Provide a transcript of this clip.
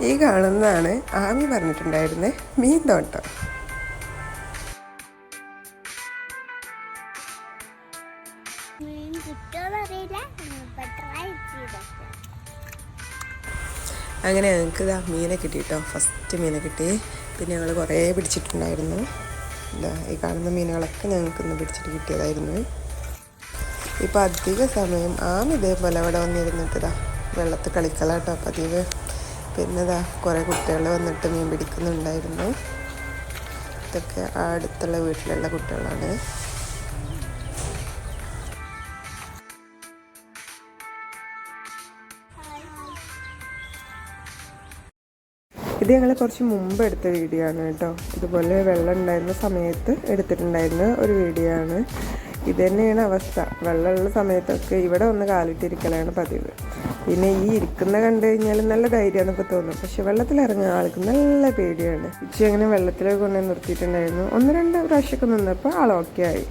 ഈ കാണുന്നതാണ് ആമി പറഞ്ഞിട്ടുണ്ടായിരുന്നത് മീൻ തോട്ടം. അങ്ങനെ ഞങ്ങൾക്ക് ഇതാ മീനെ കിട്ടി കേട്ടോ. ഫസ്റ്റ് മീനെ കിട്ടി. പിന്നെ ഞങ്ങൾ കുറേ പിടിച്ചിട്ടുണ്ടായിരുന്നു. ഇതാ ഈ കാണുന്ന മീനുകളൊക്കെ ഞങ്ങൾക്കിന്ന് പിടിച്ചിട്ട് കിട്ടിയതായിരുന്നു. ഇപ്പം അധിക സമയം ആമി ഇതേപോലെ അവിടെ വന്നിരുന്നിട്ട് ഇതാ വെള്ളത്തിൽ കളിക്കലാട്ടോ പതിവ്. പിന്നെ ഇതാ കുറേ കുട്ടികൾ വന്നിട്ട് മീൻ പിടിക്കുന്നുണ്ടായിരുന്നു. ഇതൊക്കെ അടുത്തുള്ള വീട്ടിലുള്ള കുട്ടികളാണ്. ഇത് ഞങ്ങൾ കുറച്ച് മുമ്പ് എടുത്ത വീഡിയോ ആണ് കേട്ടോ. ഇതുപോലെ വെള്ളം ഉണ്ടായിരുന്ന സമയത്ത് എടുത്തിട്ടുണ്ടായിരുന്ന ഒരു വീഡിയോ ആണ്. ഇത് തന്നെയാണ് അവസ്ഥ. വെള്ളമുള്ള സമയത്തൊക്കെ ഇവിടെ വന്ന് കാലിട്ടിരിക്കലാണ് പതിവ്. പിന്നെ ഈ ഇരിക്കുന്ന കണ്ടു കഴിഞ്ഞാൽ നല്ല ധൈര്യമെന്നൊക്കെ തോന്നും. പക്ഷെ വെള്ളത്തിലിറങ്ങുന്ന ആൾക്ക് നല്ല പേടിയാണ്. ഉച്ച അങ്ങനെ വെള്ളത്തിലേക്ക് കൊണ്ടുപോയി നിർത്തിയിട്ടുണ്ടായിരുന്നു. 1-2 പ്രാവശ്യമൊക്കെ നിന്നപ്പോൾ ആൾ ഓക്കെ ആയി.